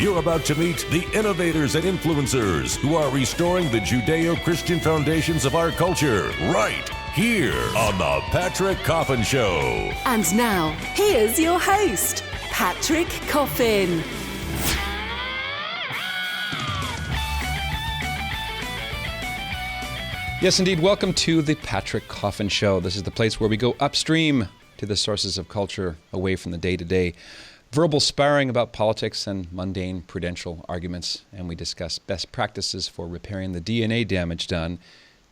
You're about to meet the innovators and influencers who are restoring the Judeo-Christian foundations of our culture right here on The Patrick Coffin Show. And now, here's your host, Patrick Coffin. Yes, indeed. Welcome to The Patrick Coffin Show. This is the place where we go upstream to the sources of culture, away from the day-to-day verbal sparring about politics and mundane prudential arguments, and we discuss best practices for repairing the DNA damage done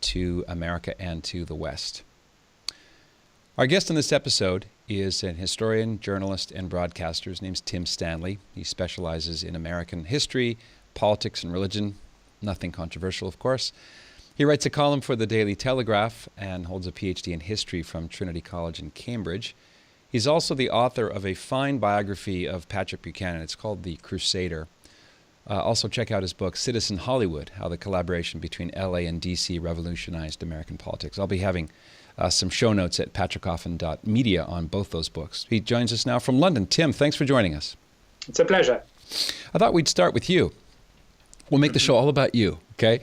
to America and to the West. Our guest in this episode is an historian, journalist, and broadcaster. His name's Tim Stanley. He specializes in American history, politics, and religion. Nothing controversial, of course. He writes a column for the Daily Telegraph and holds a PhD in history from Trinity College in Cambridge. He's also the author of a fine biography of Patrick Buchanan. It's called The Crusader. Also check out his book, Citizen Hollywood, How the Collaboration Between LA and DC Revolutionized American Politics. I'll be having some show notes at patrickcoffin.media on both those books. He joins us now from London. Tim, thanks for joining us. It's a pleasure. I thought we'd start with you. We'll make the show all about you, okay?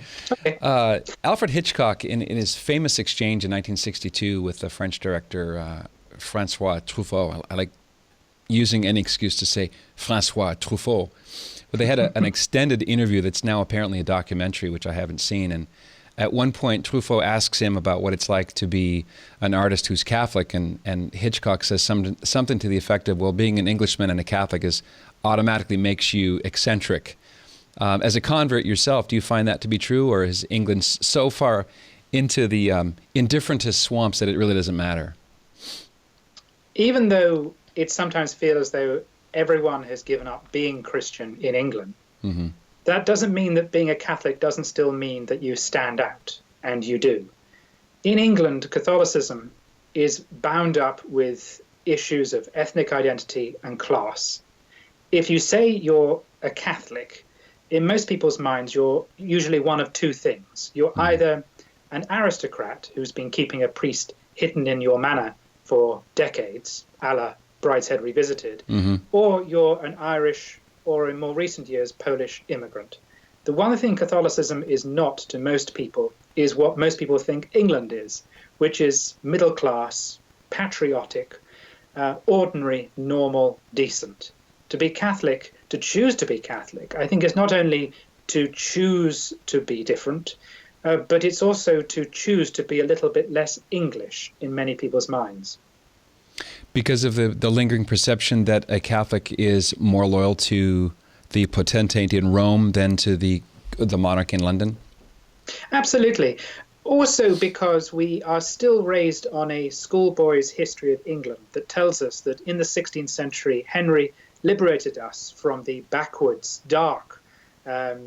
Alfred Hitchcock, in his famous exchange in 1962 with the French director Francois Truffaut, I like using any excuse to say Francois Truffaut, but they had an extended interview that's now apparently a documentary, which I haven't seen, and at one point Truffaut asks him about what it's like to be an artist who's Catholic, and Hitchcock says something to the effect of, well, being an Englishman and a Catholic automatically makes you eccentric. As a convert yourself, do you find that to be true, or is England so far into the indifferentist swamps that it really doesn't matter? Even though it sometimes feels as though everyone has given up being Christian in England, that doesn't mean that being a Catholic doesn't still mean that you stand out, and you do. In England, Catholicism is bound up with issues of ethnic identity and class. If you say you're a Catholic, in most people's minds, you're usually one of two things. You're either an aristocrat who's been keeping a priest hidden in your manor for decades, a la Brideshead Revisited, or you're an Irish, or in more recent years, Polish immigrant. The one thing Catholicism is not to most people is what most people think England is, which is middle class, patriotic, ordinary, normal, decent. To be Catholic, to choose to be Catholic, I think it's not only to choose to be different, but it's also to choose to be a little bit less English in many people's minds. Because of the lingering perception that a Catholic is more loyal to the potentate in Rome than to the monarch in London? Absolutely. Also because we are still raised on a schoolboy's history of England that tells us that in the 16th century, Henry liberated us from the backwards, dark,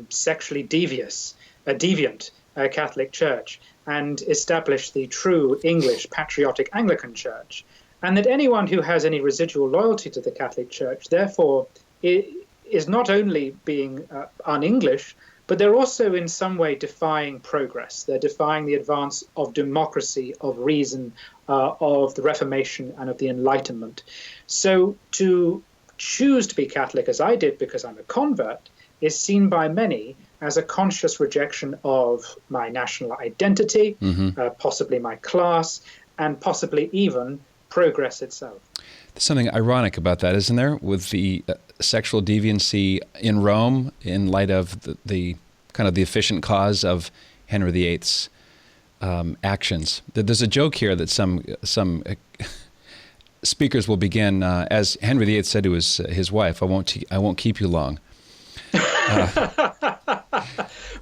sexually deviant Catholic Church and established the true English patriotic Anglican Church. And that anyone who has any residual loyalty to the Catholic Church, therefore, is not only being un-English, but they're also in some way defying progress. They're defying the advance of democracy, of reason, of the Reformation and of the Enlightenment. So to choose to be Catholic, as I did because I'm a convert, is seen by many as a conscious rejection of my national identity, possibly my class, and possibly even progress itself. There's something ironic about that, isn't there, with the sexual deviancy in Rome in light of the kind of the efficient cause of Henry VIII's actions. There's a joke here that some speakers will begin, as Henry VIII said to his wife, I won't keep you long.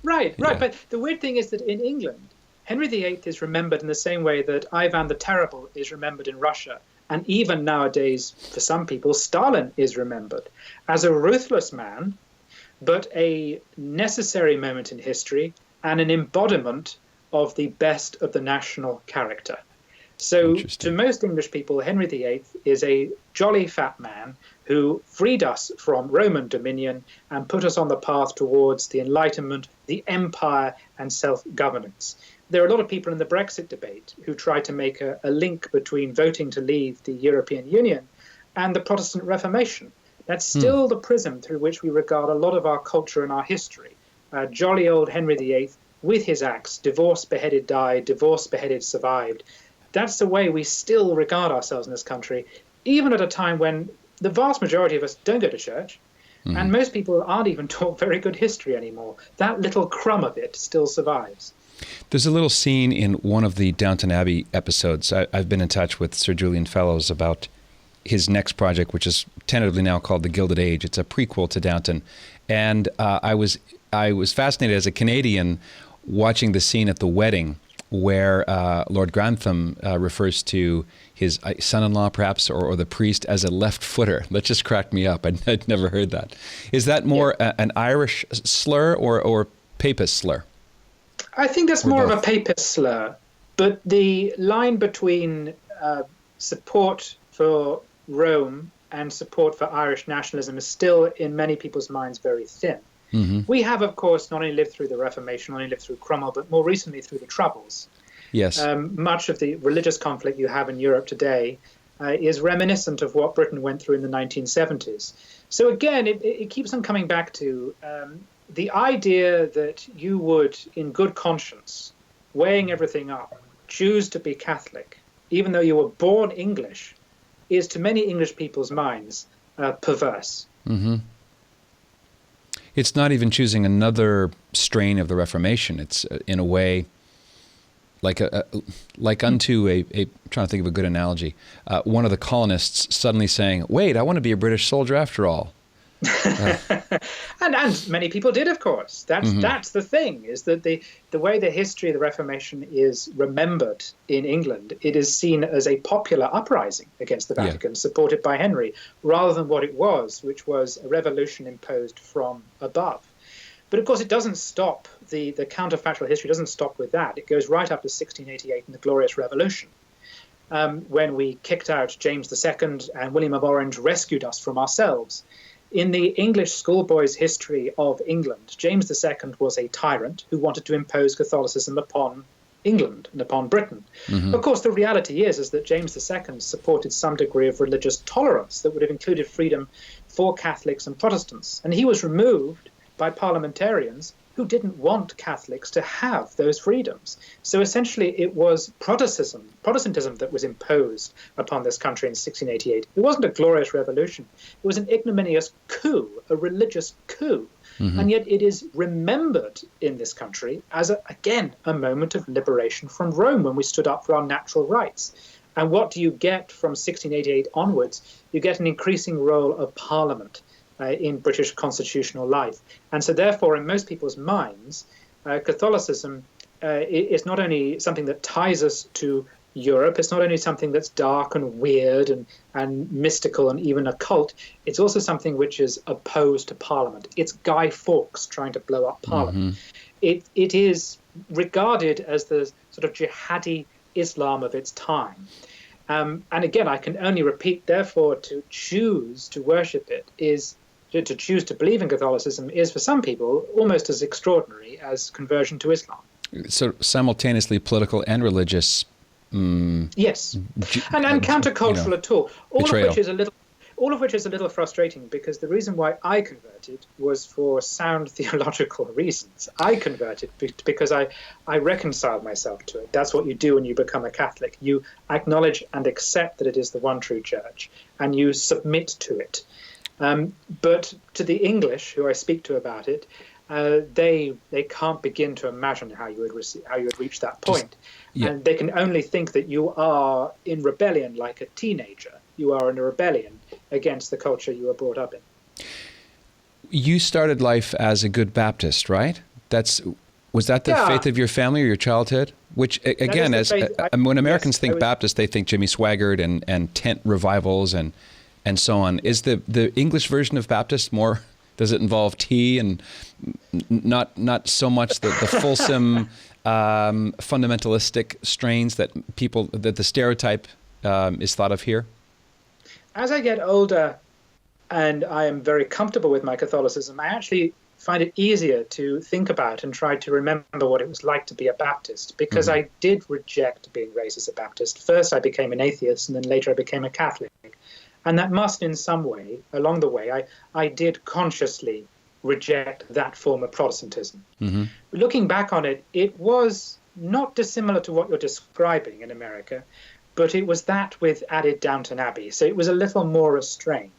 Right. Yeah. But the weird thing is that in England, Henry VIII is remembered in the same way that Ivan the Terrible is remembered in Russia. And even nowadays, for some people, Stalin is remembered as a ruthless man, but a necessary moment in history and an embodiment of the best of the national character. So to most English people, Henry VIII is a jolly fat man who freed us from Roman dominion and put us on the path towards the Enlightenment, the empire, and self-governance. There are a lot of people in the Brexit debate who try to make a link between voting to leave the European Union and the Protestant Reformation. That's still the prism through which we regard a lot of our culture and our history. Jolly old Henry VIII, with his axe, divorced, beheaded, died, divorced, beheaded, survived. That's the way we still regard ourselves in this country, even at a time when the vast majority of us don't go to church, and most people aren't even taught very good history anymore. That little crumb of it still survives. There's a little scene in one of the Downton Abbey episodes. I've been in touch with Sir Julian Fellowes about his next project, which is tentatively now called The Gilded Age. It's a prequel to Downton. And I was fascinated as a Canadian watching the scene at the wedding where Lord Grantham refers to his son-in-law, perhaps, or the priest as a left-footer. That just cracked me up. I'd never heard that. Is that more an Irish slur or Papist slur? I think that's more of a Papist slur. But the line between support for Rome and support for Irish nationalism is still, in many people's minds, very thin. We have, of course, not only lived through the Reformation, not only lived through Cromwell, but more recently through the Troubles. Yes. Much of the religious conflict you have in Europe today is reminiscent of what Britain went through in the 1970s. So again, it keeps on coming back to the idea that you would, in good conscience, weighing everything up, choose to be Catholic, even though you were born English, is to many English people's minds perverse. It's not even choosing another strain of the Reformation. It's in a way like unto a I'm trying to think of a good analogy. One of the colonists suddenly saying, "Wait, I want to be a British soldier after all." And many people did, of course. That's the thing, is that the way the history of the Reformation is remembered in England, it is seen as a popular uprising against the Vatican, supported by Henry, rather than what it was, which was a revolution imposed from above. But of course, it doesn't stop, the counterfactual history doesn't stop with that. It goes right up to 1688 and the Glorious Revolution, when we kicked out James II and William of Orange rescued us from ourselves. In the English schoolboy's history of England, James II was a tyrant who wanted to impose Catholicism upon England and upon Britain. Of course, the reality is that James II supported some degree of religious tolerance that would have included freedom for Catholics and Protestants. And he was removed by parliamentarians who didn't want Catholics to have those freedoms. So essentially it was Protestantism that was imposed upon this country in 1688. It wasn't a glorious revolution. It was an ignominious coup, a religious coup. And yet it is remembered in this country as, again, a moment of liberation from Rome when we stood up for our natural rights. And what do you get from 1688 onwards? You get an increasing role of Parliament in British constitutional life. And so therefore, in most people's minds, Catholicism is not only something that ties us to Europe, it's not only something that's dark and weird and mystical and even occult, it's also something which is opposed to Parliament. It's Guy Fawkes trying to blow up Parliament. It is regarded as the sort of jihadi Islam of its time. And again, I can only repeat, therefore, to choose to worship it is to choose to believe in Catholicism is for some people almost as extraordinary as conversion to Islam. So simultaneously political and religious. Yes, and countercultural at all. All of which is a little frustrating, because the reason why I converted was for sound theological reasons. I converted because I reconciled myself to it. That's what you do when you become a Catholic. You acknowledge and accept that it is the one true church, and you submit to it. But to the English who I speak to about it, they can't begin to imagine how you would reach that point. And they can only think that you are in rebellion like a teenager. You are in a rebellion against the culture you were brought up in. You started life as a good Baptist, right? Was that the faith of your family or your childhood? Which, again, when Americans think Baptist, they think Jimmy Swaggart and tent revivals and so on. Is the English version of Baptist more? Does it involve tea and not so much the fulsome fundamentalistic strains that the stereotype is thought of here? As I get older and I am very comfortable with my Catholicism, I actually find it easier to think about and try to remember what it was like to be a Baptist, because I did reject being raised as a Baptist. First, I became an atheist, and then later I became a Catholic. And that must, in some way, along the way, I did consciously reject that form of Protestantism. Mm-hmm. Looking back on it, it was not dissimilar to what you're describing in America, but it was that with added Downton Abbey. So it was a little more restrained.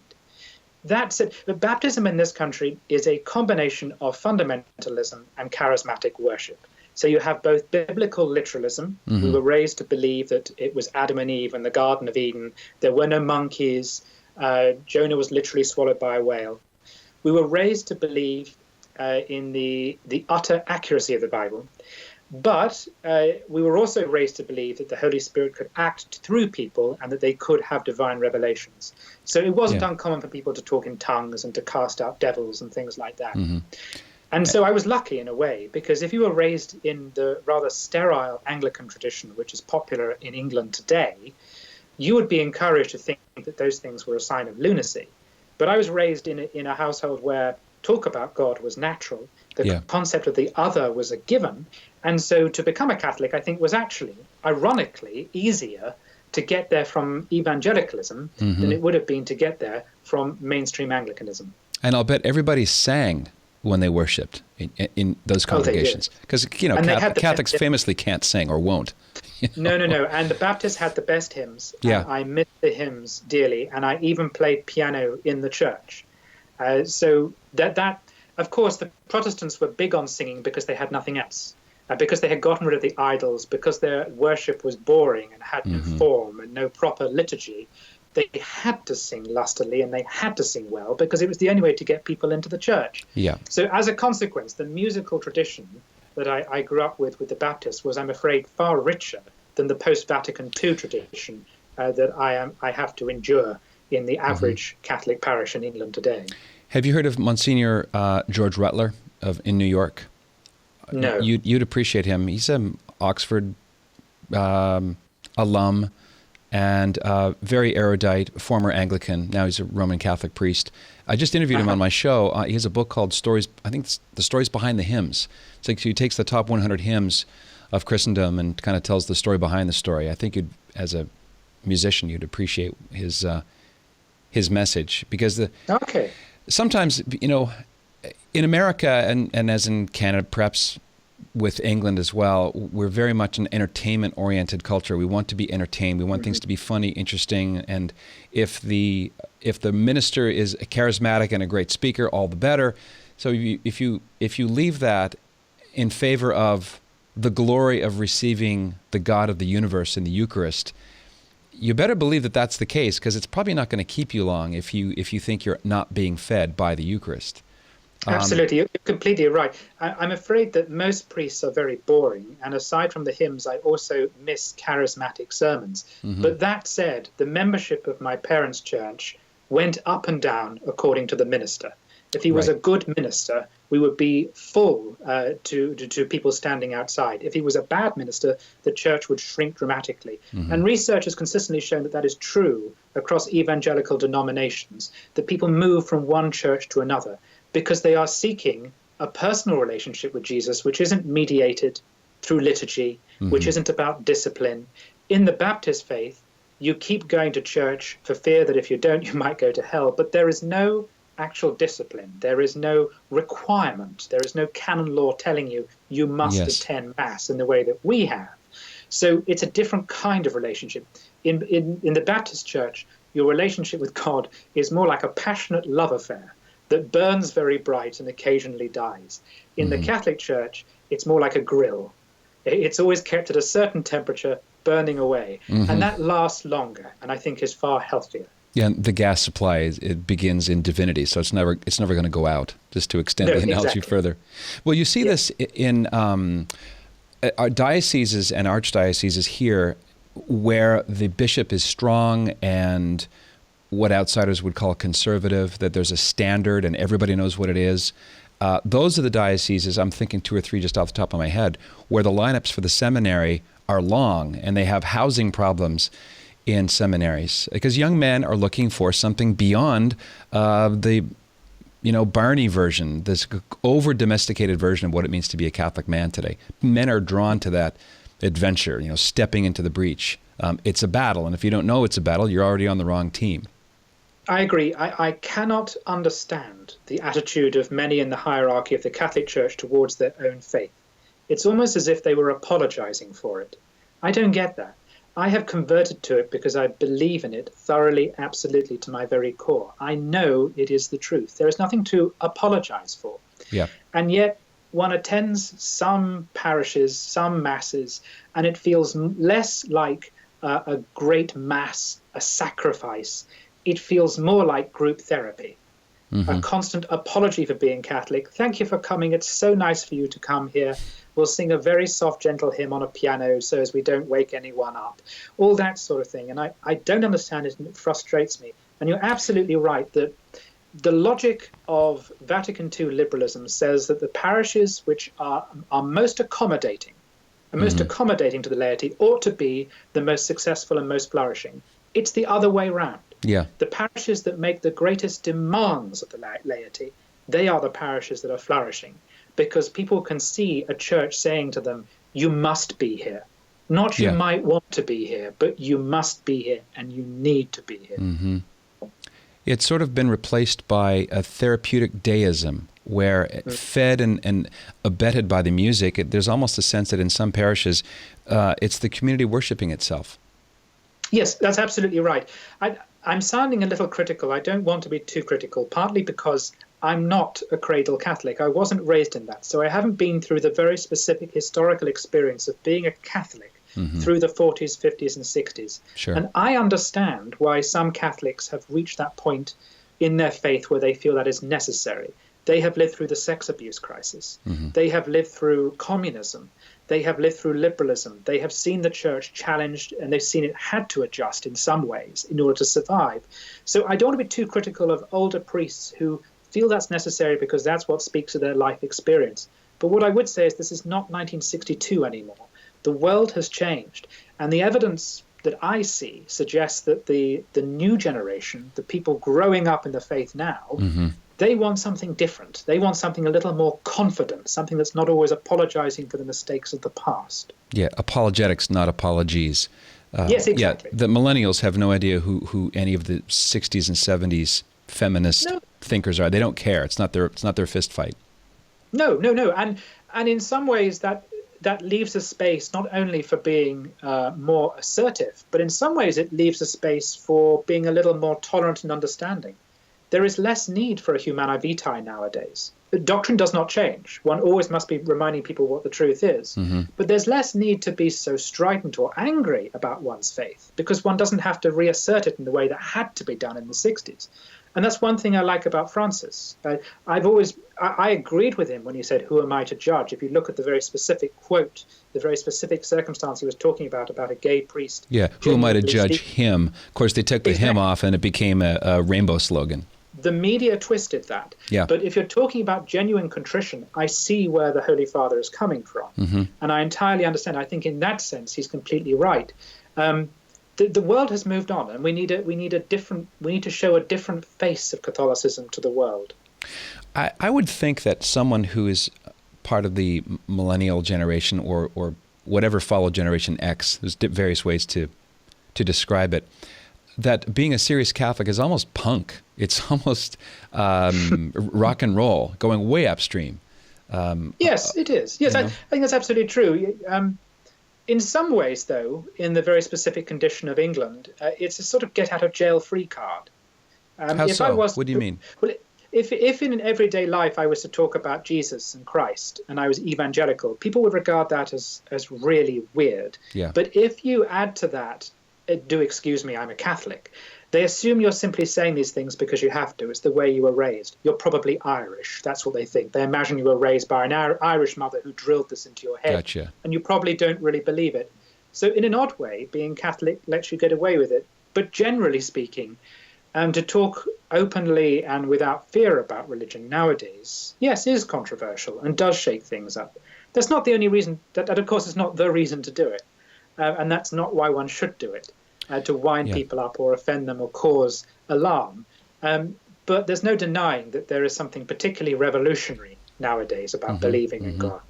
That said, the baptism in this country is a combination of fundamentalism and charismatic worship. So you have both biblical literalism. Mm-hmm. We were raised to believe that it was Adam and Eve in the Garden of Eden. There were no monkeys. Jonah was literally swallowed by a whale. We were raised to believe in the utter accuracy of the Bible. But we were also raised to believe that the Holy Spirit could act through people and that they could have divine revelations. So it wasn't uncommon for people to talk in tongues and to cast out devils and things like that. Mm-hmm. And so I was lucky in a way, because if you were raised in the rather sterile Anglican tradition, which is popular in England today, you would be encouraged to think that those things were a sign of lunacy. But I was raised in a household where talk about God was natural. The concept of the other was a given. And so to become a Catholic, I think, was actually, ironically, easier to get there from evangelicalism than it would have been to get there from mainstream Anglicanism. And I'll bet everybody sang when they worshipped in those congregations. Because, Catholics famously can't sing or won't. No. And the Baptists had the best hymns. Yeah. I miss the hymns dearly. And I even played piano in the church. So that, of course, the Protestants were big on singing because they had nothing else. Because they had gotten rid of the idols, because their worship was boring and had no form and no proper liturgy. They had to sing lustily and they had to sing well because it was the only way to get people into the church. Yeah. So as a consequence, the musical tradition that I grew up with the Baptists was, I'm afraid, far richer than the post-Vatican II tradition that I have to endure in the average Catholic parish in England today. Have you heard of Monsignor George Rutler in New York? No. You'd appreciate him. He's an Oxford alum and very erudite, former Anglican. Now he's a Roman Catholic priest. I just interviewed him on my show. He has a book called Stories, I think it's The Stories Behind the Hymns. It's like he takes the top 100 hymns of Christendom and kind of tells the story behind the story. I think as a musician, you'd appreciate his message because sometimes, in America and as in Canada, perhaps with England as well, we're very much an entertainment-oriented culture. We want to be entertained. We want things to be funny, interesting, and if the minister is charismatic and a great speaker, all the better. So if you leave that in favor of the glory of receiving the God of the universe in the Eucharist, you better believe that that's the case, because it's probably not going to keep you long if you think you're not being fed by the Eucharist. Absolutely, you're completely right. I'm afraid that most priests are very boring, and aside from the hymns, I also miss charismatic sermons. But that said, the membership of my parents' church went up and down according to the minister. If he was a good minister, we would be full to people standing outside. If he was a bad minister, the church would shrink dramatically. And research has consistently shown that is true across evangelical denominations, that people move from one church to another because they are seeking a personal relationship with Jesus, which isn't mediated through liturgy, which isn't about discipline. In the Baptist faith, you keep going to church for fear that if you don't, you might go to hell. But there is no actual discipline. There is no requirement. There is no canon law telling you must attend Mass in the way that we have. So it's a different kind of relationship. In the Baptist church, your relationship with God is more like a passionate love affair that burns very bright and occasionally dies. In the Catholic Church, it's more like a grill. It's always kept at a certain temperature, burning away. And that lasts longer, and I think is far healthier. Yeah, and the gas supply, it begins in divinity, so it's never going to go out, just to extend the analogy further. Well, you see this in our dioceses and archdioceses here, where the bishop is strong and what outsiders would call conservative, that there's a standard and everybody knows what it is. Those are the dioceses, I'm thinking 2 or 3 just off the top of my head, where the lineups for the seminary are long and they have housing problems in seminaries. Because young men are looking for something beyond the Barney version, this over-domesticated version of what it means to be a Catholic man today. Men are drawn to that adventure, stepping into the breach. It's a battle, and if you don't know it's a battle, you're already on the wrong team. I agree. I cannot understand the attitude of many in the hierarchy of the Catholic Church towards their own faith. It's almost as if they were apologizing for it. I don't get that. I have converted to it because I believe in it thoroughly, absolutely, to my very core. I know it is the truth. There is nothing to apologize for. Yeah. And yet one attends some parishes, some masses, and it feels less like a great mass, a sacrifice. It feels more like group therapy, a constant apology for being Catholic. Thank you for coming. It's so nice for you to come here. We'll sing a very soft, gentle hymn on a piano so as we don't wake anyone up. All that sort of thing. And I don't understand it, and it frustrates me. And you're absolutely right that the logic of Vatican II liberalism says that the parishes which are most accommodating, and most accommodating to the laity, ought to be the most successful and most flourishing. It's the other way round. Yeah. The parishes that make the greatest demands of the laity, they are the parishes that are flourishing, because people can see a church saying to them, you must be here. Not you might want to be here, but you must be here and you need to be here. It's sort of been replaced by a therapeutic deism, where fed and abetted by the music, there's almost a sense that in some parishes, it's the community worshiping itself. Yes, that's absolutely right. I'm sounding a little critical. I don't want to be too critical, partly because I'm not a cradle Catholic. I wasn't raised in that. So I haven't been through the very specific historical experience of being a Catholic through the 40s, 50s, and 60s. Sure. And I understand why some Catholics have reached that point in their faith where they feel that is necessary. They have lived through the sex abuse crisis. They have lived through communism. They have lived through liberalism. They have seen the church challenged, and they've seen it had to adjust in some ways in order to survive. So I don't want to be too critical of older priests who feel that's necessary because that's what speaks to their life experience. But what I would say is this is not 1962 anymore. The world has changed, and the evidence that I see suggests that the new generation, the people growing up in the faith now, they want something different. They want something a little more confident, something that's not always apologizing for the mistakes of the past. Yeah, apologetics, not apologies. Yes, exactly. Yeah, the millennials have no idea who any of the 60s and 70s feminist thinkers are. They don't care. It's not their fist fight. No. And in some ways that leaves a space not only for being more assertive, but in some ways it leaves a space for being a little more tolerant and understanding. There is less need for a humana vitae nowadays. The doctrine does not change. One always must be reminding people what the truth is. But there's less need to be so strident or angry about one's faith, because one doesn't have to reassert it in the way that had to be done in the 60s. And that's one thing I like about Francis. I agreed with him when he said, who am I to judge? If you look at the very specific quote, the very specific circumstance he was talking about a gay priest. Yeah, who am I to judge him? Of course, they took the him off and it became a rainbow slogan. The media twisted that. Yeah. But if you're talking about genuine contrition, I see where the Holy Father is coming from. And I entirely understand. I think in that sense, he's completely right. The world has moved on, and we need to show a different face of Catholicism to the world. I would think that someone who is part of the millennial generation or whatever followed Generation X, there's various ways to describe it, that being a serious Catholic is almost punk. It's almost rock and roll, going way upstream. Yes, it is. Yes, I think that's absolutely true. In some ways, though, in the very specific condition of England, it's a sort of get-out-of-jail-free card. How so? What do you mean? Well, if in an everyday life I was to talk about Jesus and Christ and I was evangelical, people would regard that as really weird. Yeah. But if you add to that, do excuse me, I'm a Catholic, they assume you're simply saying these things because you have to. It's the way you were raised. You're probably Irish. That's what they think. They imagine you were raised by an Irish mother who drilled this into your head. Gotcha. And you probably don't really believe it. So in an odd way, being Catholic lets you get away with it. But generally speaking, to talk openly and without fear about religion nowadays, yes, is controversial and does shake things up. That's not the only reason. That of course, is not the reason to do it. And that's not why one should do it. To wind people up or offend them or cause alarm. But there's no denying that there is something particularly revolutionary nowadays about believing in God.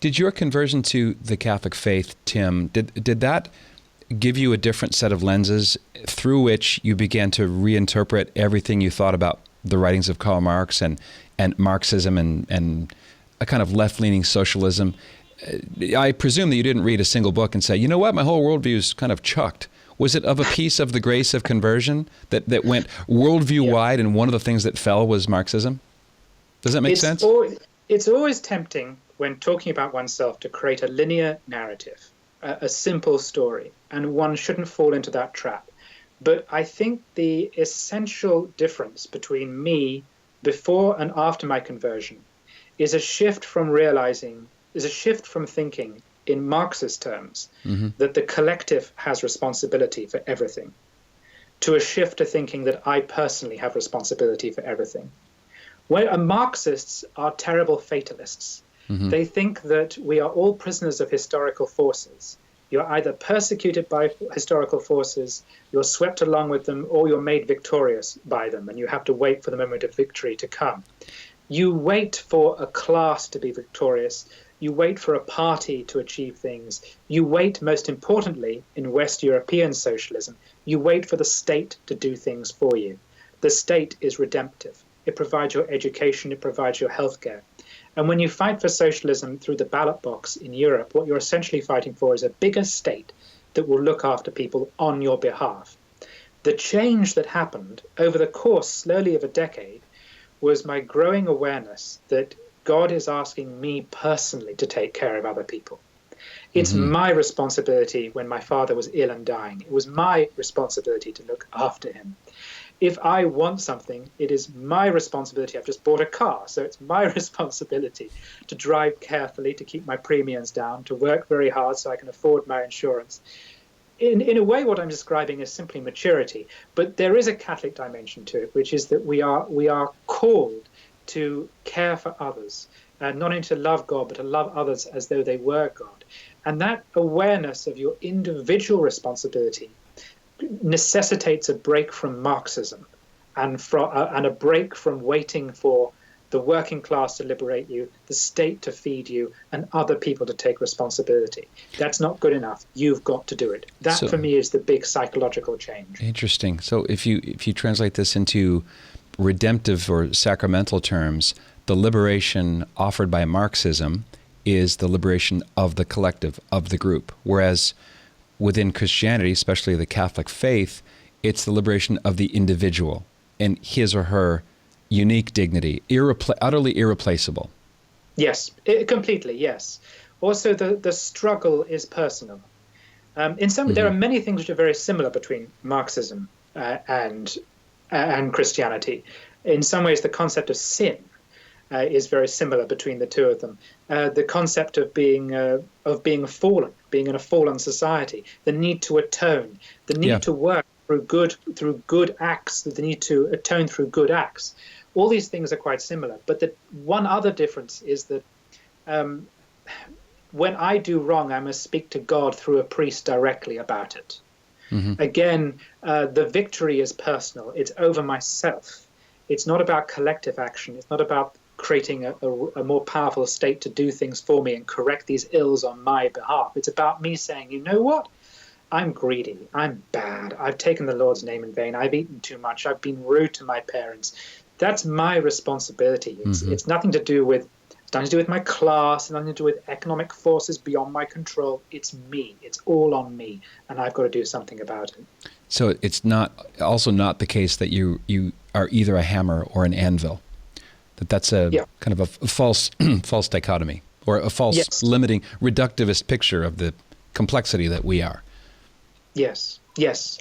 Did your conversion to the Catholic faith, Tim, did that give you a different set of lenses through which you began to reinterpret everything you thought about the writings of Karl Marx and Marxism and a kind of left-leaning socialism? I presume that you didn't read a single book and say, you know what, my whole worldview is kind of chucked. Was it of a piece of the grace of conversion that went worldview-wide, and one of the things that fell was Marxism? Does that make sense? It's always tempting when talking about oneself to create a linear narrative, a simple story, and one shouldn't fall into that trap. But I think the essential difference between me before and after my conversion is a shift from thinking in Marxist terms that the collective has responsibility for everything, to a shift to thinking that I personally have responsibility for everything. Marxists are terrible fatalists. They think that we are all prisoners of historical forces. You're either persecuted by historical forces, you're swept along with them, or you're made victorious by them, and you have to wait for the moment of victory to come. You wait for a class to be victorious. You wait for a party to achieve things. You wait, most importantly, in West European socialism, you wait for the state to do things for you. The state is redemptive. It provides your education. It provides your healthcare. And when you fight for socialism through the ballot box in Europe, what you're essentially fighting for is a bigger state that will look after people on your behalf. The change that happened over the course, slowly, of a decade was my growing awareness that God is asking me personally to take care of other people. It's my responsibility when my father was ill and dying. It was my responsibility to look after him. If I want something, it is my responsibility. I've just bought a car, so it's my responsibility to drive carefully, to keep my premiums down, to work very hard so I can afford my insurance. In a way, what I'm describing is simply maturity, but there is a Catholic dimension to it, which is that we are called to care for others, not only to love God, but to love others as though they were God. And that awareness of your individual responsibility necessitates a break from Marxism and a break from waiting for the working class to liberate you, the state to feed you, and other people to take responsibility. That's not good enough. You've got to do it. That, for me, is the big psychological change. Interesting. So if you translate this into redemptive or sacramental terms, the liberation offered by Marxism is the liberation of the collective, of the group, whereas within Christianity, especially the Catholic faith, it's the liberation of the individual and his or her unique dignity, utterly irreplaceable. Yes, completely, yes. Also, the struggle is personal. There are many things which are very similar between Marxism and Christianity. In some ways, the concept of sin is very similar between the two of them. The concept of being fallen, being in a fallen society, the need to atone, the need to work through good acts, the need to atone through good acts. All these things are quite similar. But the one other difference is that when I do wrong, I must speak to God through a priest directly about it. Again, the victory is personal. It's over myself. It's not about collective action. It's not about creating a more powerful state to do things for me and correct these ills on my behalf. It's about me saying, you know what? I'm greedy. I'm bad. I've taken the Lord's name in vain. I've eaten too much. I've been rude to my parents. That's my responsibility. It's nothing to do with my class, nothing to do with economic forces beyond my control. It's me. It's all on me, and I've got to do something about it. So it's not the case that you are either a hammer or an anvil. That's a kind of a false dichotomy, or a false limiting reductivist picture of the complexity that we are. Yes.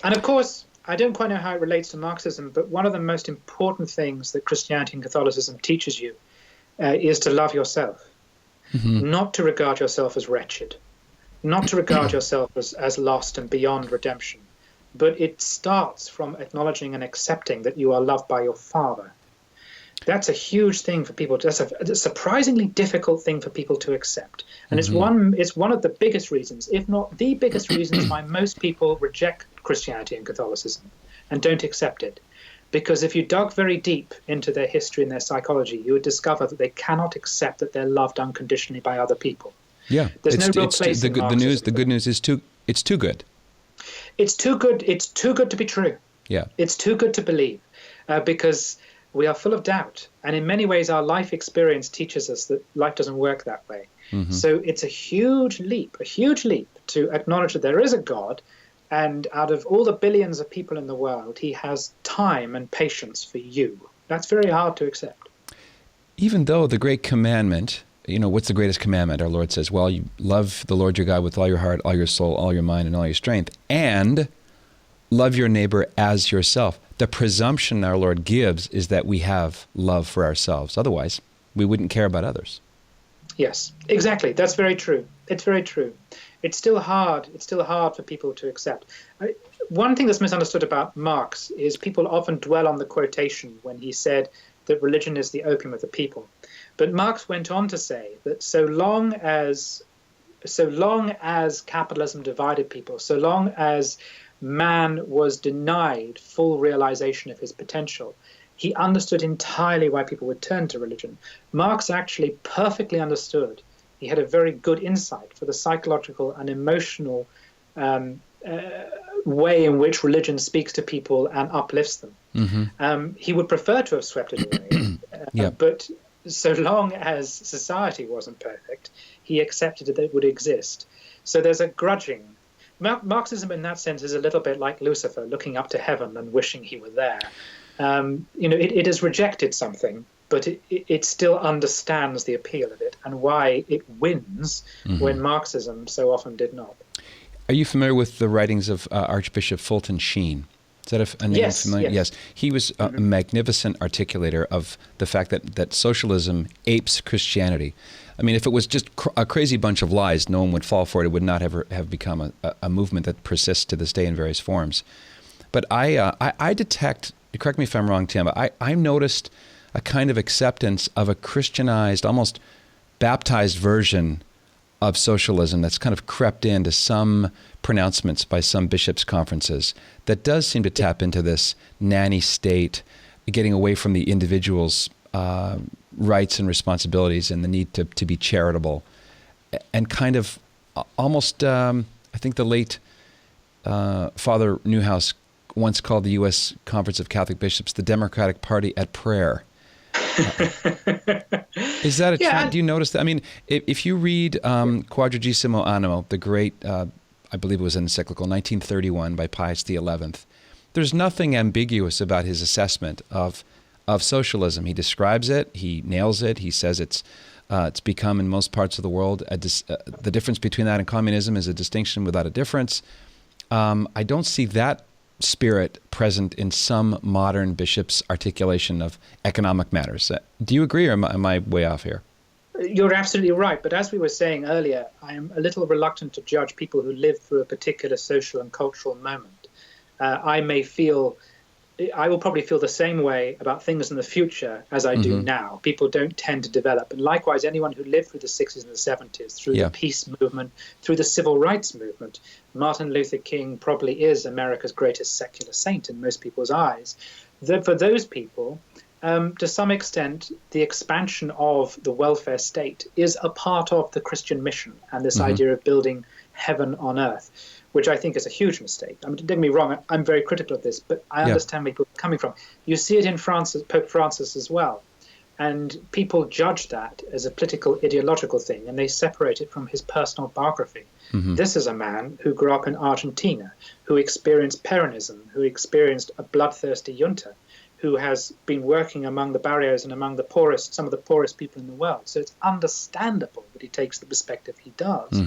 And of course, I don't quite know how it relates to Marxism, but one of the most important things that Christianity and Catholicism teaches you is to love yourself, not to regard yourself as wretched, not to regard yourself as lost and beyond redemption, but it starts from acknowledging and accepting that you are loved by your Father. That's a huge thing for people. That's a surprisingly difficult thing for people to accept. And it's one of the biggest reasons, if not the biggest reasons, why most people reject Christianity and Catholicism and don't accept it. Because if you dug very deep into their history and their psychology, you would discover that they cannot accept that they're loved unconditionally by other people. Yeah, there's no real place in Marxism. The good news is it's too good. It's too good. It's too good to be true. Yeah. It's too good to believe, because we are full of doubt. And in many ways, our life experience teaches us that life doesn't work that way. So it's a huge leap to acknowledge that there is a God. And out of all the billions of people in the world, he has time and patience for you. That's very hard to accept. Even though the great commandment, what's the greatest commandment? Our Lord says, well, you love the Lord your God with all your heart, all your soul, all your mind, and all your strength, and love your neighbor as yourself. The presumption our Lord gives is that we have love for ourselves. Otherwise, we wouldn't care about others. Yes, exactly. That's very true. It's very true. It's still hard. It's still hard for people to accept. One thing that's misunderstood about Marx is people often dwell on the quotation when he said that religion is the opium of the people. But Marx went on to say that so long as capitalism divided people, so long as man was denied full realization of his potential, he understood entirely why people would turn to religion. Marx actually perfectly understood. He had a very good insight for the psychological and emotional way in which religion speaks to people and uplifts them. He would prefer to have swept it away, but so long as society wasn't perfect, he accepted that it would exist. So there's a grudging. Marxism in that sense is a little bit like Lucifer looking up to heaven and wishing he were there. It has rejected something, but it still understands the appeal of it and why it wins when Marxism so often did not. Are you familiar with the writings of Archbishop Fulton Sheen? Is that a name yes, familiar? Yes. He was a magnificent articulator of the fact that socialism apes Christianity. I mean, if it was just a crazy bunch of lies, no one would fall for it. It would not ever have become a movement that persists to this day in various forms. But I detect, correct me if I'm wrong, Tim, but I noticed a kind of acceptance of a Christianized, almost baptized version of socialism that's kind of crept into some pronouncements by some bishops' conferences that does seem to tap into this nanny state, getting away from the individual's rights and responsibilities and the need to be charitable, and kind of almost, I think the late Father Newhouse once called the U.S. Conference of Catholic Bishops the Democratic Party at prayer. Is that a trend? Do you notice that? I mean, if you read Quadragesimo Animo, the great, I believe it was an encyclical, 1931 by Pius XI, there's nothing ambiguous about his assessment of socialism. He describes it, he nails it, he says it's become in most parts of the world, the difference between that and communism is a distinction without a difference. I don't see that spirit present in some modern bishops' articulation of economic matters. Do you agree, or am I way off here? You're absolutely right. But as we were saying earlier, I am a little reluctant to judge people who live through a particular social and cultural moment. I will probably feel the same way about things in the future as I do now. People don't tend to develop. And likewise, anyone who lived through the 60s and the 70s, through the peace movement, through the civil rights movement, Martin Luther King probably is America's greatest secular saint in most people's eyes. For those people, to some extent, the expansion of the welfare state is a part of the Christian mission and this idea of building heaven on earth, which I think is a huge mistake. I mean, don't get me wrong, I'm very critical of this, but I understand where people are coming from. You see it in Pope Francis as well. And people judge that as a political, ideological thing, and they separate it from his personal biography. This is a man who grew up in Argentina, who experienced Peronism, who experienced a bloodthirsty junta, who has been working among the barrios and among the poorest, some of the poorest people in the world. So it's understandable that he takes the perspective he does.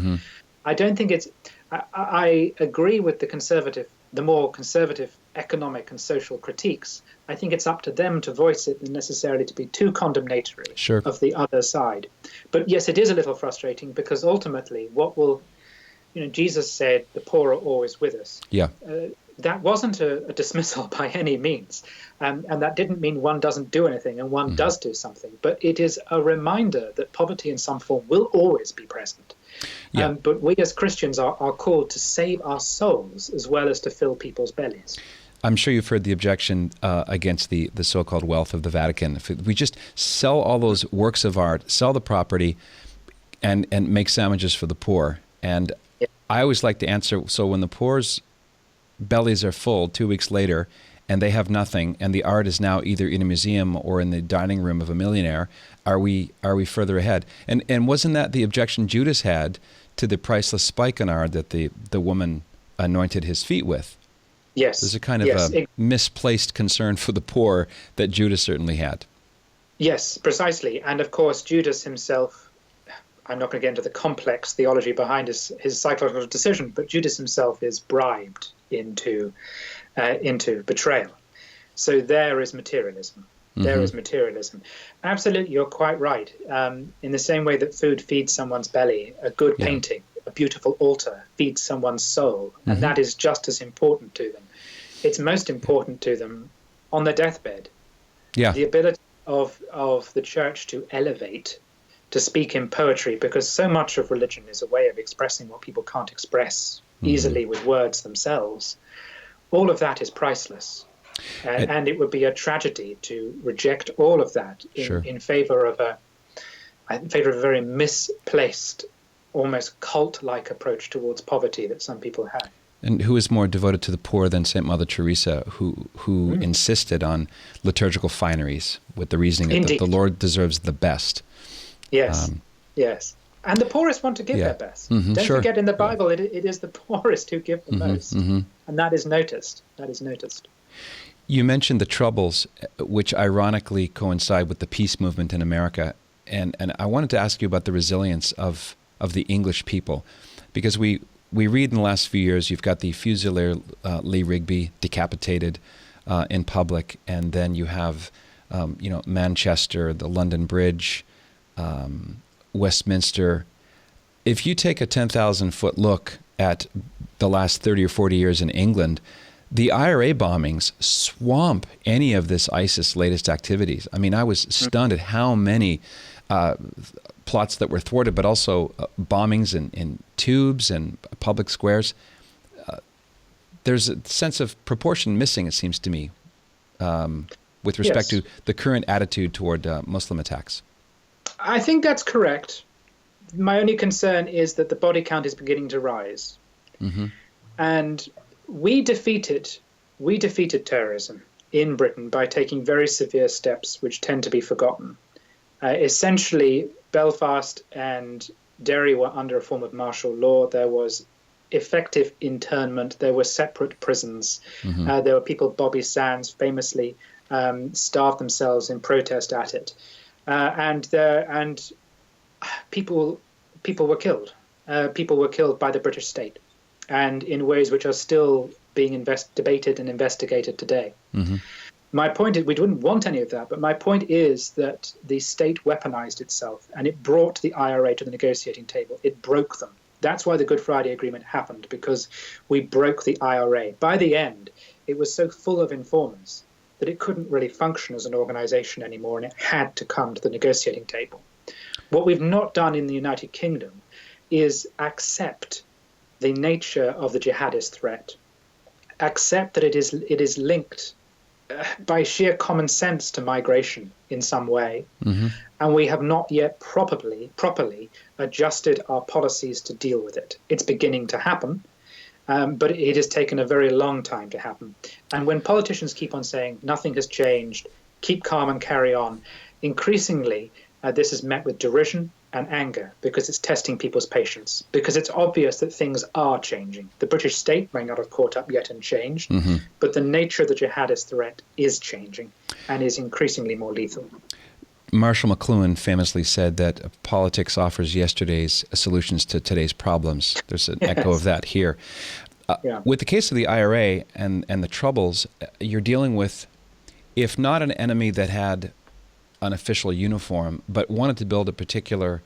I don't think it's... I agree with the more conservative economic and social critiques. I think it's up to them to voice it, and necessarily to be too condemnatory of the other side. But yes, it is a little frustrating, because ultimately Jesus said the poor are always with us. That wasn't a dismissal by any means. And that didn't mean one doesn't do anything and one does do something. But it is a reminder that poverty in some form will always be present. But we as Christians are called to save our souls as well as to fill people's bellies. I'm sure you've heard the objection against the so-called wealth of the Vatican. If we just sell all those works of art, sell the property, and make sandwiches for the poor. And I always like to answer, so when the poor's bellies are full 2 weeks later and they have nothing, and the art is now either in a museum or in the dining room of a millionaire, are we further ahead? And wasn't that the objection Judas had to the priceless spikenard that the woman anointed his feet with? Yes. There's a kind of a misplaced concern for the poor that Judas certainly had. Yes, precisely. And of course, Judas himself, I'm not going to get into the complex theology behind his psychological decision, but Judas himself is bribed into betrayal. So there is materialism. There is materialism. Absolutely, you're quite right. In the same way that food feeds someone's belly, a good painting, a beautiful altar feeds someone's soul, and that is just as important to them. It's most important to them on their deathbed. Yeah. The ability of the church to elevate, to speak in poetry, because so much of religion is a way of expressing what people can't express easily with words themselves. All of that is priceless. And it would be a tragedy to reject all of that in favor of a very misplaced, almost cult-like approach towards poverty that some people have. And who is more devoted to the poor than St. Mother Teresa, who insisted on liturgical fineries with the reasoning that the Lord deserves the best? Yes, yes. And the poorest want to give their best. Don't forget, in the Bible, it is the poorest who give the most. And that is noticed. That is noticed. You mentioned the Troubles, which ironically coincide with the peace movement in America. And I wanted to ask you about the resilience of the English people, because we read in the last few years, you've got the Fusilier Lee Rigby decapitated in public, and then you have Manchester, the London Bridge, Westminster. If you take a 10,000-foot look at the last 30 or 40 years in England, the IRA bombings swamp any of this ISIS latest activities. I mean, I was stunned at how many plots that were thwarted, but also bombings in tubes and public squares. There's a sense of proportion missing, it seems to me, with respect to the current attitude toward Muslim attacks. I think that's correct. My only concern is that the body count is beginning to rise. And we defeated terrorism in Britain by taking very severe steps which tend to be forgotten. Essentially, Belfast and Derry were under a form of martial law. There was effective internment. There were separate prisons. There were people, Bobby Sands famously starved themselves in protest at it. And people were killed. People were killed by the British state, and in ways which are still being debated and investigated today. My point is, we wouldn't want any of that, but my point is that the state weaponized itself, and it brought the IRA to the negotiating table. It broke them. That's why the Good Friday Agreement happened, because we broke the IRA. By the end, it was so full of informers that it couldn't really function as an organization anymore, and it had to come to the negotiating table. What we've not done in the United Kingdom is accept the nature of the jihadist threat, accept that it is linked by sheer common sense to migration in some way, and we have not yet properly adjusted our policies to deal with it. It's beginning to happen, but it has taken a very long time to happen. And when politicians keep on saying nothing has changed, keep calm and carry on, increasingly this is met with derision and anger, because it's testing people's patience, because it's obvious that things are changing. The British state may not have caught up yet and changed, but the nature of the jihadist threat is changing and is increasingly more lethal. Marshall McLuhan famously said that politics offers yesterday's solutions to today's problems. There's an echo of that here. With the case of the IRA and the Troubles, you're dealing with, if not an enemy that had an official uniform, but wanted to build a particular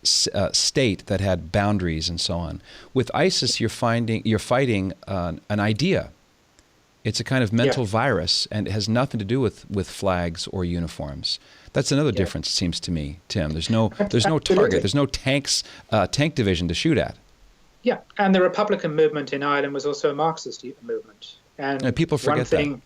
state that had boundaries and so on. With ISIS, you're fighting an idea. It's a kind of mental virus, and it has nothing to do with flags or uniforms. That's another difference, it seems to me, Tim. There's no target. There's no tank division to shoot at. Yeah, and the Republican movement in Ireland was also a Marxist movement. And people forget that.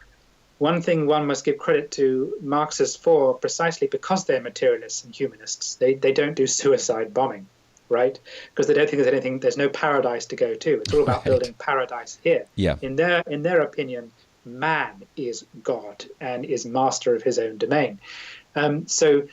One thing one must give credit to Marxists for, precisely because they're materialists and humanists, they don't do suicide bombing. right? Because they don't think there's no paradise to go to. It's all about building paradise here. Yeah. In their opinion, man is God and is master of his own domain. So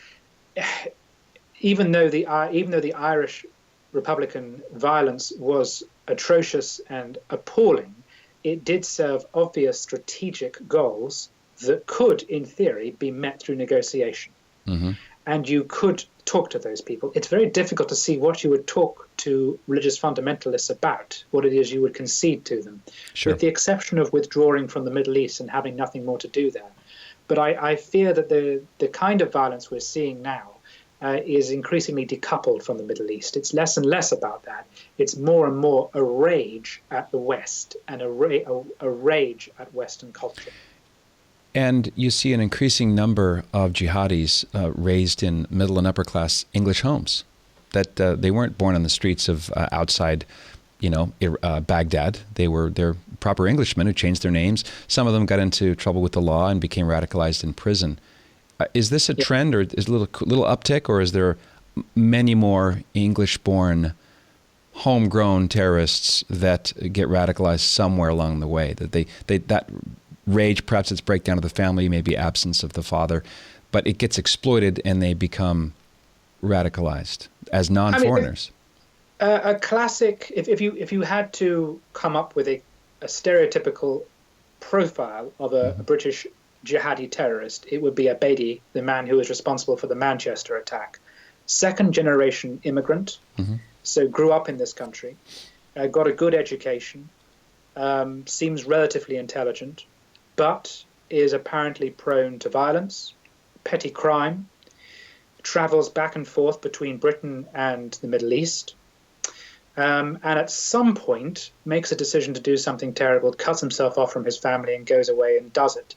even though the Irish Republican violence was atrocious and appalling, it did serve obvious strategic goals that could, in theory, be met through negotiation. Mm-hmm. And you could talk to those people. It's very difficult to see what you would talk to religious fundamentalists about, what it is you would concede to them, sure, with the exception of withdrawing from the Middle East and having nothing more to do there. But I fear that the kind of violence we're seeing now is increasingly decoupled from the Middle East. It's less and less about that. It's more and more a rage at the West and a rage at Western culture. And you see an increasing number of jihadis raised in middle and upper class English homes, that they weren't born on the streets of outside, Baghdad. They're proper Englishmen who changed their names. Some of them got into trouble with the law and became radicalized in prison. Is this a trend, or is a little uptick, or is there many more English-born, homegrown terrorists that get radicalized somewhere along the way? That rage, perhaps it's breakdown of the family, maybe absence of the father, but it gets exploited and they become radicalized as non-foreigners. A classic, if you had to come up with a stereotypical profile of a British jihadi terrorist, it would be Abedi, the man who was responsible for the Manchester attack. Second generation immigrant, so grew up in this country, got a good education, seems relatively intelligent, but is apparently prone to violence, petty crime, travels back and forth between Britain and the Middle East, and at some point makes a decision to do something terrible, cuts himself off from his family and goes away and does it.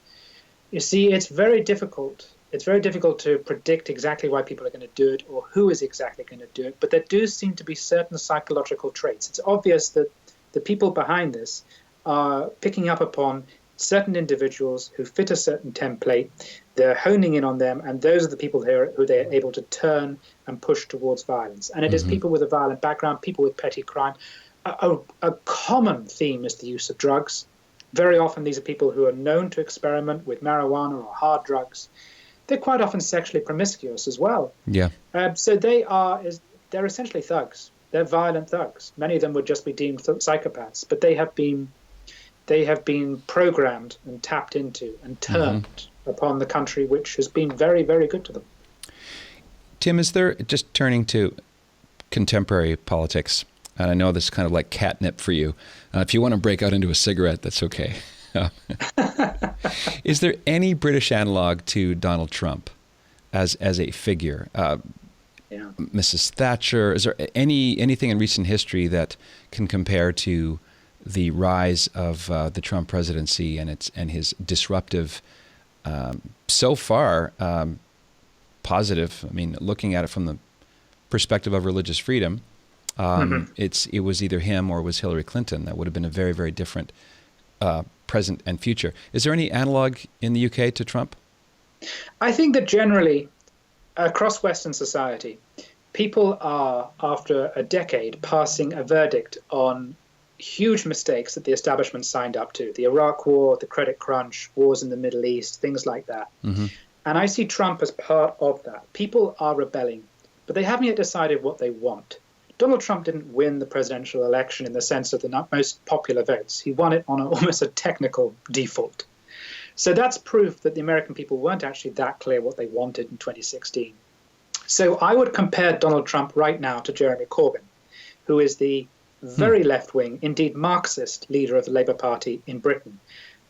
You see, it's very difficult. It's very difficult to predict exactly why people are going to do it or who is exactly going to do it, but there do seem to be certain psychological traits. It's obvious that the people behind this are picking up upon certain individuals who fit a certain template. They're honing in on them, and those are the people who they're able to turn and push towards violence. And it is people with a violent background, people with petty crime. A common theme is the use of drugs. Very often these are people who are known to experiment with marijuana or hard drugs. They're quite often sexually promiscuous as well. Yeah. So they're essentially thugs. They're violent thugs. Many of them would just be deemed psychopaths, but they have been programmed and tapped into and turned upon the country, which has been very, very good to them. Tim, is there, just turning to contemporary politics, and I know this is kind of like catnip for you. If you want to break out into a cigarette, that's okay. Is there any British analog to Donald Trump as a figure? Mrs. Thatcher, is there anything in recent history that can compare to the rise of the Trump presidency and his disruptive, so far positive? I mean, looking at it from the perspective of religious freedom, it was either him or it was Hillary Clinton. That would have been a very, very different present and future. Is there any analog in the UK to Trump? I think that generally, across Western society, people are, after a decade, passing a verdict on huge mistakes that the establishment signed up to. The Iraq War, the credit crunch, wars in the Middle East, things like that. And I see Trump as part of that. People are rebelling, but they haven't yet decided what they want. Donald Trump didn't win the presidential election in the sense of the most popular votes. He won it on almost a technical default. So that's proof that the American people weren't actually that clear what they wanted in 2016. So I would compare Donald Trump right now to Jeremy Corbyn, who is the very left-wing, indeed Marxist leader of the Labour Party in Britain.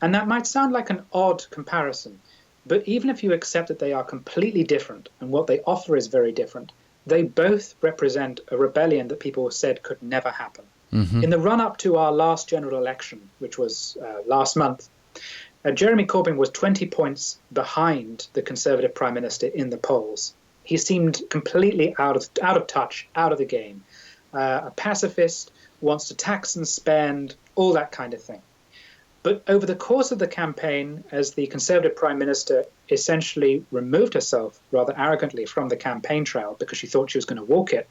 And that might sound like an odd comparison, but even if you accept that they are completely different and what they offer is very different, they both represent a rebellion that people said could never happen. In the run-up to our last general election, which was last month, Jeremy Corbyn was 20 points behind the Conservative Prime Minister in the polls. He seemed completely out of touch, out of the game. A pacifist, wants to tax and spend, all that kind of thing. But over the course of the campaign, as the Conservative Prime Minister essentially removed herself rather arrogantly from the campaign trail because she thought she was going to walk it,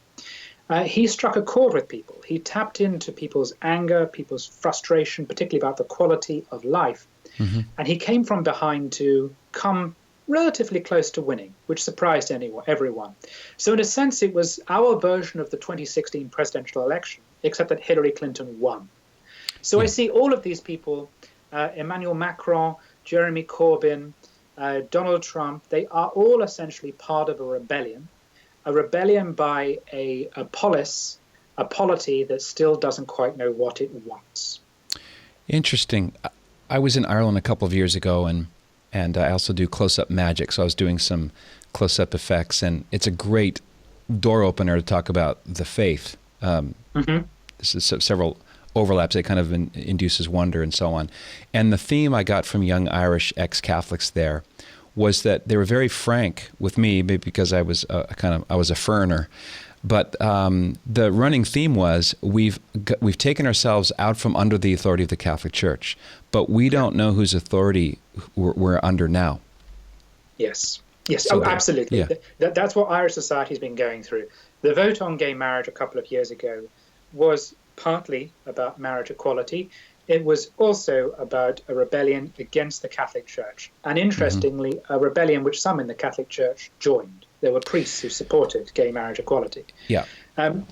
he struck a chord with people. He tapped into people's anger, people's frustration, particularly about the quality of life. And he came from behind to come relatively close to winning, which surprised everyone. So in a sense, it was our version of the 2016 presidential election, except that Hillary Clinton won. So I see all of these people, Emmanuel Macron, Jeremy Corbyn, Donald Trump, they are all essentially part of a rebellion by a polis, a polity that still doesn't quite know what it wants. Interesting. I was in Ireland a couple of years ago, and I also do close-up magic, so I was doing some close-up effects, and it's a great door opener to talk about the faith. This is several overlaps. It kind of induces wonder and so on. And the theme I got from young Irish ex-Catholics there was that they were very frank with me, maybe because I was I was a foreigner. But the running theme was we've taken ourselves out from under the authority of the Catholic Church, but we don't know whose authority we're under now. Yes, So absolutely. Yeah. That's what Irish society's been going through. The vote on gay marriage a couple of years ago was partly about marriage equality. It was also about a rebellion against the Catholic Church. And interestingly, a rebellion which some in the Catholic Church joined. There were priests who supported gay marriage equality. Yeah.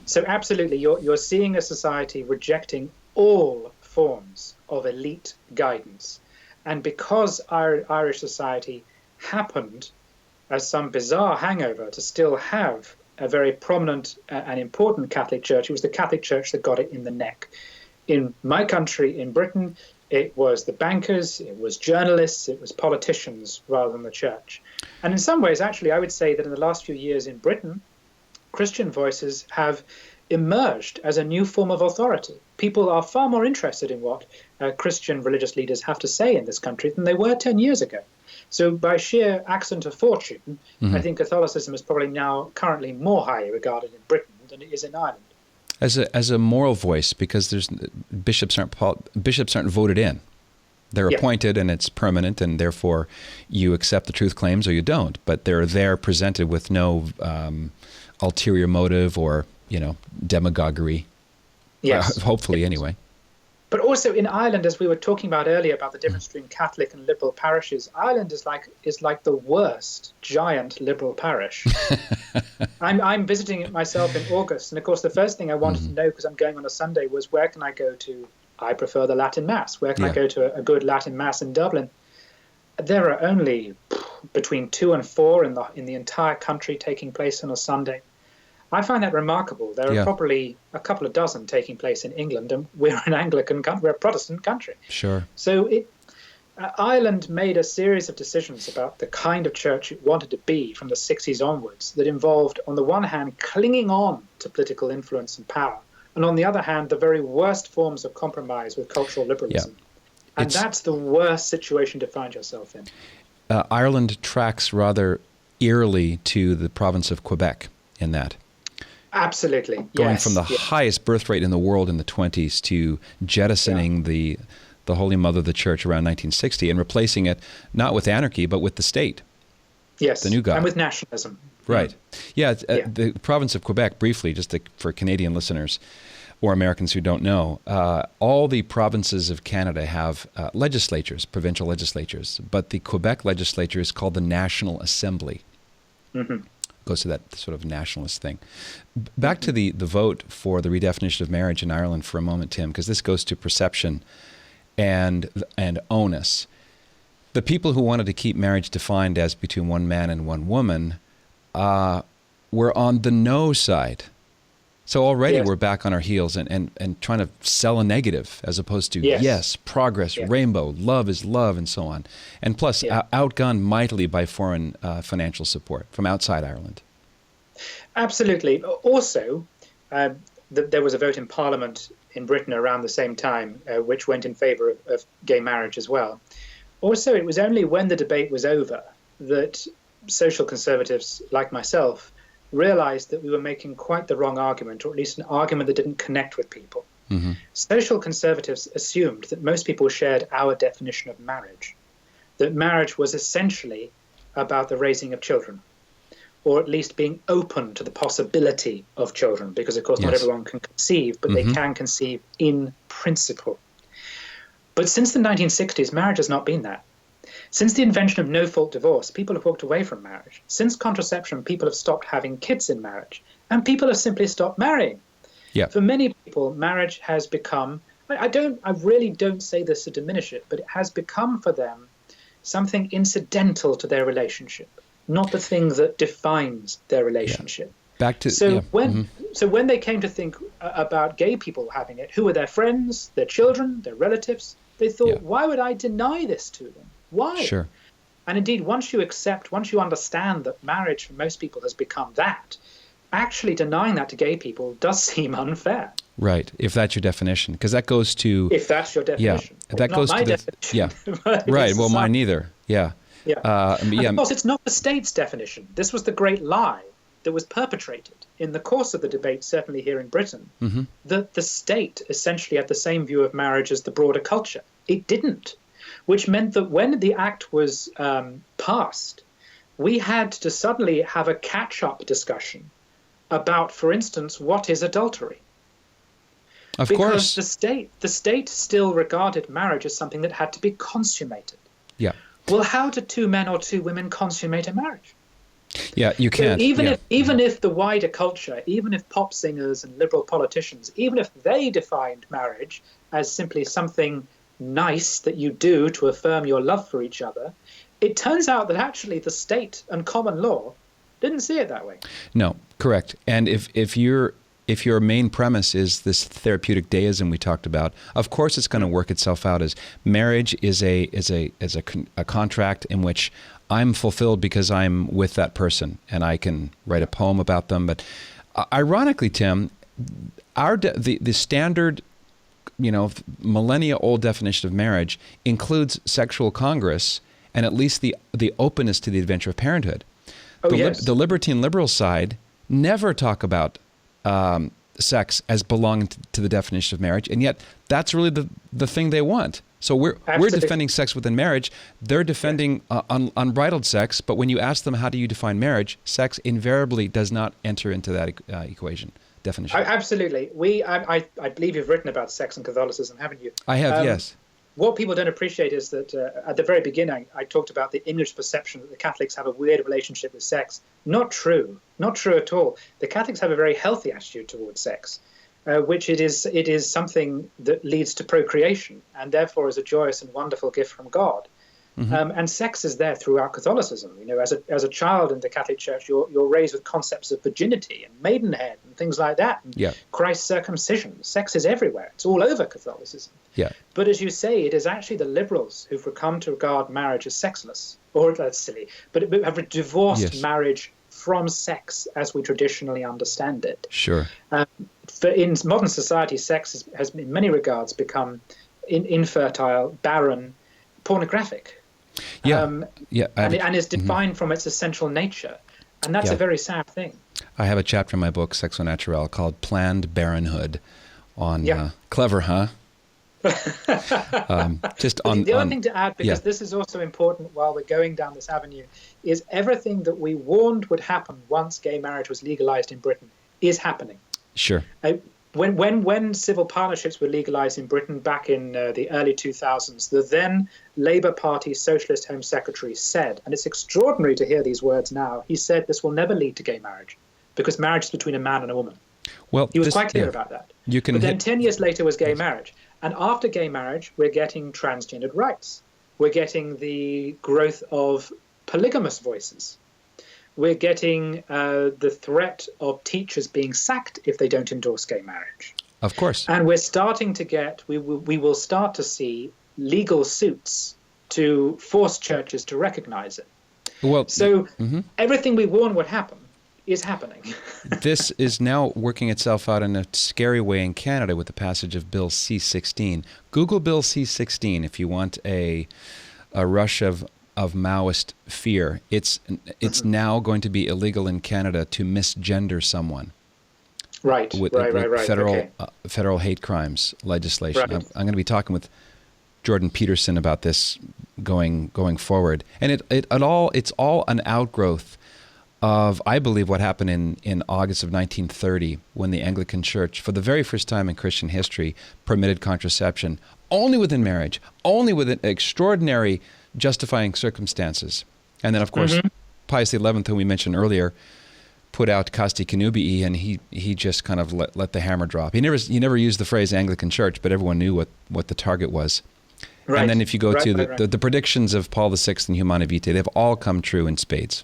So absolutely, you're seeing a society rejecting all forms of elite guidance. And because our Irish society happened, as some bizarre hangover, to still have a very prominent and important Catholic Church, it was the Catholic Church that got it in the neck. In my country, in Britain, it was the bankers, it was journalists, it was politicians rather than the church. And in some ways, actually, I would say that in the last few years in Britain, Christian voices have emerged as a new form of authority. People are far more interested in what Christian religious leaders have to say in this country than they were 10 years ago. So by sheer accident of fortune, I think Catholicism is probably now currently more highly regarded in Britain than it is in Ireland. As a moral voice, because there's bishops aren't voted in. They're appointed, and it's permanent, and therefore you accept the truth claims or you don't. But they're there presented with no ulterior motive or demagoguery. Yes, hopefully anyway. But also in Ireland, as we were talking about earlier about the difference between Catholic and liberal parishes, Ireland is like the worst giant liberal parish. I'm visiting it myself in August, and of course the first thing I wanted to know, because I'm going on a Sunday, was where can I go to? I prefer the Latin Mass. Where can I go to a good Latin Mass in Dublin? There are only between 2 and 4 in the entire country taking place on a Sunday. I find that remarkable. There are probably a couple of dozen taking place in England, and we're an Anglican country, we're a Protestant country. Sure. So Ireland made a series of decisions about the kind of church it wanted to be from the 60s onwards that involved, on the one hand, clinging on to political influence and power, and on the other hand, the very worst forms of compromise with cultural liberalism. And that's the worst situation to find yourself in. Ireland tracks rather eerily to the province of Quebec in that. Absolutely. Going from the highest birth rate in the world in the 20s to jettisoning the Holy Mother of the Church around 1960 and replacing it not with anarchy but with the state. Yes, the new God. And with nationalism. Right. The province of Quebec, briefly, just for Canadian listeners or Americans who don't know, all the provinces of Canada have legislatures, provincial legislatures, but the Quebec legislature is called the National Assembly. Goes to that sort of nationalist thing. Back to the vote for the redefinition of marriage in Ireland for a moment, Tim, because this goes to perception and onus. The people who wanted to keep marriage defined as between one man and one woman were on the no side. So already we're back on our heels and trying to sell a negative as opposed to progress, rainbow, love is love, and so on. And plus, outgunned mightily by foreign financial support from outside Ireland. Absolutely. Also, there was a vote in Parliament in Britain around the same time, which went in favour of gay marriage as well. Also, it was only when the debate was over that social conservatives like myself realized that we were making quite the wrong argument, or at least an argument that didn't connect with people. Social conservatives assumed that most people shared our definition of marriage, that marriage was essentially about the raising of children. or at least being open to the possibility of children, because of course not Yes. everyone can conceive, but they can conceive in principle. But since the 1960s, marriage has not been that. Since the invention of no-fault divorce, people have walked away from marriage. Since contraception, people have stopped having kids in marriage, and people have simply stopped marrying. Yeah. For many people, marriage has become, I really don't say this to diminish it, but it has become for them something incidental to their relationship, not the thing that defines their relationship. Yeah. Back to when they came to think about gay people having it, who were their friends, their children, their relatives, they thought, why would I deny this to them? Why? Sure. And indeed, once you understand that marriage for most people has become that, actually denying that to gay people does seem unfair. Right, if that's your definition, because that goes to... If that's your definition. Yeah, that goes to the... definition. Yeah, right, well, mine neither, yeah. Yeah. And of course, it's not the state's definition. This was the great lie that was perpetrated in the course of the debate, certainly here in Britain, that the state essentially had the same view of marriage as the broader culture. It didn't, which meant that when the act was passed, we had to suddenly have a catch-up discussion about, for instance, what is adultery? Of course. Because the state still regarded marriage as something that had to be consummated. Yeah. Well, how do two men or two women consummate a marriage? Yeah, you can't. So even if the wider culture, even if pop singers and liberal politicians, even if they defined marriage as simply something nice that you do to affirm your love for each other, it turns out that actually the state and common law didn't see it that way. No, correct. And if your main premise is this therapeutic deism we talked about, of course it's going to work itself out as marriage is a contract in which I'm fulfilled because I'm with that person and I can write a poem about them. But ironically, Tim, the standard, millennia old definition of marriage includes sexual congress and at least the openness to the adventure of parenthood. The libertine liberal side never talk about sex as belonging to the definition of marriage, and yet that's really the thing they want. So we're defending sex within marriage. They're defending unbridled sex, but when you ask them how do you define marriage, sex invariably does not enter into that equation definition. Absolutely. I believe you've written about sex and Catholicism, haven't you? I have, yes. What people don't appreciate is that at the very beginning, I talked about the English perception that the Catholics have a weird relationship with sex. Not true. Not true at all. The Catholics have a very healthy attitude towards sex, which it is something that leads to procreation and therefore is a joyous and wonderful gift from God. And sex is there throughout Catholicism. As a child in the Catholic Church, you're raised with concepts of virginity and maidenhead and things like that. And Christ's circumcision. Sex is everywhere. It's all over Catholicism. Yeah. But as you say, it is actually the liberals who've come to regard marriage as sexless, or that's silly, but have divorced marriage from sex as we traditionally understand it. Sure. In modern society, sex has in many regards become infertile, barren, pornographic. And is defined from its essential nature. And that's a very sad thing. I have a chapter in my book, Sexo Naturel, called Planned Barrenhood on clever, huh? The other thing to add, because this is also important while we're going down this avenue, is everything that we warned would happen once gay marriage was legalized in Britain is happening. Sure. When civil partnerships were legalized in Britain back in the early 2000s, the then Labour Party Socialist Home Secretary said, and it's extraordinary to hear these words now, he said this will never lead to gay marriage because marriage is between a man and a woman. Well, he was quite clear about that. But then 10 years later was gay marriage. And after gay marriage, we're getting transgendered rights. We're getting the growth of polygamous voices. We're getting the threat of teachers being sacked if they don't endorse gay marriage. Of course. And we're starting to get, we will start to see legal suits to force churches to recognize it. Well, so everything we warned would happen is happening. This is now working itself out in a scary way in Canada with the passage of Bill C-16. Google Bill C-16 if you want a rush of Maoist fear. It's now going to be illegal in Canada to misgender someone. Right. With federal hate crimes legislation. Right. I'm going to be talking with Jordan Peterson about this going forward. And it's all an outgrowth of, I believe, what happened in August of 1930 when the Anglican Church, for the very first time in Christian history, permitted contraception only within marriage, only within extraordinary justifying circumstances. And then, of course, Pius XI, whom we mentioned earlier, put out Casti Connubii, and he just kind of let the hammer drop. He never used the phrase Anglican Church, but everyone knew what the target was. Right. And then if you go to the predictions of Paul VI and Humanae Vitae, they've all come true in spades.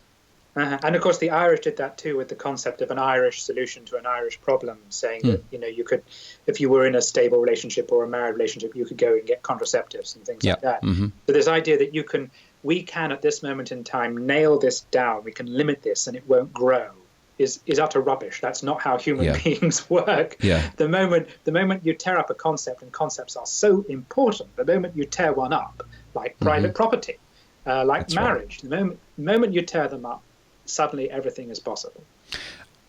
And of course, the Irish did that too with the concept of an Irish solution to an Irish problem, saying that you could, if you were in a stable relationship or a married relationship, you could go and get contraceptives and things like that. So this idea that we can at this moment in time nail this down, we can limit this and it won't grow, is utter rubbish. That's not how human beings work. The moment you tear up a concept, and concepts are so important, the moment you tear one up, like private property, like marriage, the moment you tear them up, suddenly everything is possible.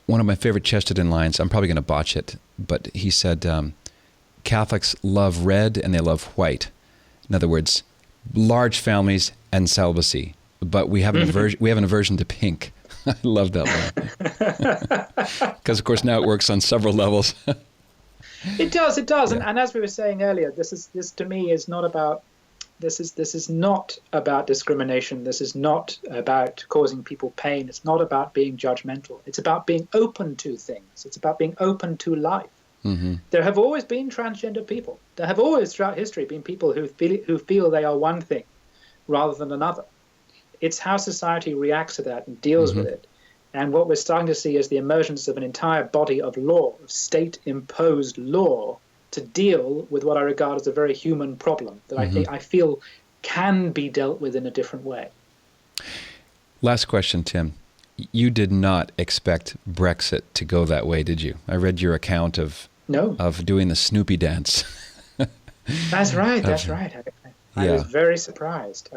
One of my favorite Chesterton lines, I'm probably going to botch it, but he said, Catholics love red and they love white. In other words, large families and celibacy, but we have an aversion to pink. I love that one. Because, of course, now it works on several levels. It does. And as we were saying earlier, this to me is not about, this is not about discrimination. This is not about causing people pain. It's not about being judgmental. It's about being open to things. It's about being open to life. There have always been transgender people. There have always throughout history been people who feel they are one thing rather than another. It's how society reacts to that and deals with it. And what we're starting to see is the emergence of an entire body of law, of state-imposed law, to deal with what I regard as a very human problem that I feel can be dealt with in a different way. Last question, Tim. You did not expect Brexit to go that way, did you? I read your account of doing the Snoopy dance. That's right. I was very surprised.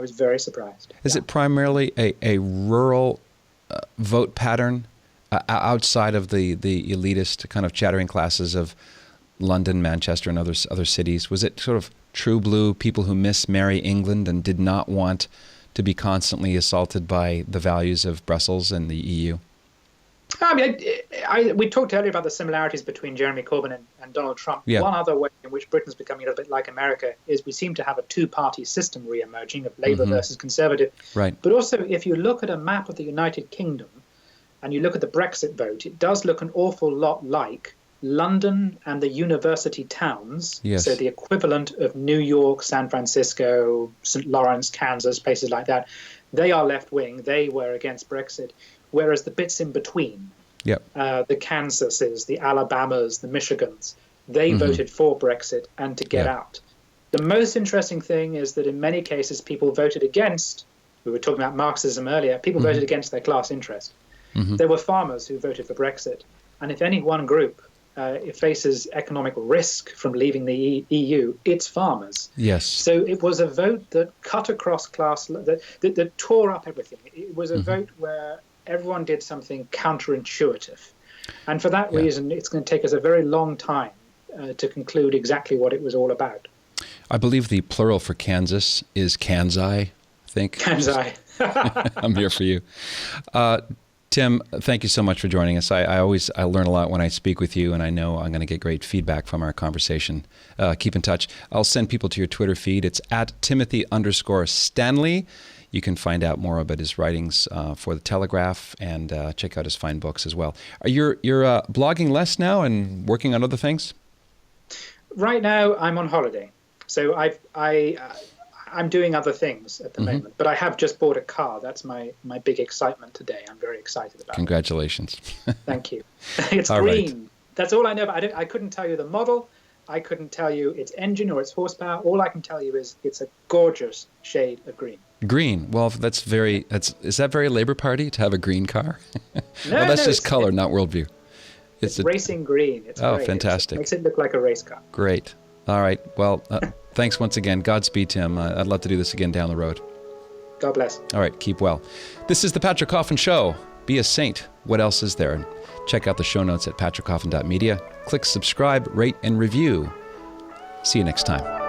Is it primarily a rural vote pattern outside of the elitist kind of chattering classes of London, Manchester, and other cities? Was it sort of true blue people who miss Merry England and did not want to be constantly assaulted by the values of Brussels and the EU? I mean, we talked earlier about the similarities between Jeremy Corbyn and Donald Trump. One other way in which Britain's becoming a little bit like America is we seem to have a two-party system re-emerging of Labour versus Conservative. Right. But also, if you look at a map of the United Kingdom and you look at the Brexit vote, it does look an awful lot like London and the university towns, so the equivalent of New York, San Francisco, St. Lawrence, Kansas, places like that. They are left-wing. They were against Brexit. Whereas the bits in between, the Kansases, the Alabamas, the Michigans, they voted for Brexit and to get out. The most interesting thing is that in many cases people voted against, we were talking about Marxism earlier, people voted against their class interest. There were farmers who voted for Brexit. And if any one group it faces economic risk from leaving the EU, it's farmers. Yes. So it was a vote that cut across class, that tore up everything. It was a vote where everyone did something counterintuitive. And for that reason, it's going to take us a very long time to conclude exactly what it was all about. I believe the plural for Kansas is Kansai, I think. Kansai. I'm here for you. Tim, thank you so much for joining us. I learn a lot when I speak with you, and I know I'm going to get great feedback from our conversation. Keep in touch. I'll send people to your Twitter feed. It's at Timothy_Stanley. You can find out more about his writings for The Telegraph and check out his fine books as well. You're blogging less now and working on other things? Right now, I'm on holiday. So I'm doing other things at the moment, but I have just bought a car. That's my big excitement today. I'm very excited about Congratulations. it. Thank you. It's all green. Right. That's all I know about it. I couldn't tell you the model. I couldn't tell you its engine or its horsepower. All I can tell you is it's a gorgeous shade of green. Green. Well, is that very Labour Party to have a green car? No, that's just color, not worldview. It's racing green. It's great. Fantastic. It makes it look like a race car. Great. All right. Well, thanks once again. Godspeed, Tim. I'd love to do this again down the road. God bless. All right. Keep well. This is the Patrick Coffin Show. Be a saint. What else is there? Check out the show notes at patrickcoffin.media. Click subscribe, rate, and review. See you next time.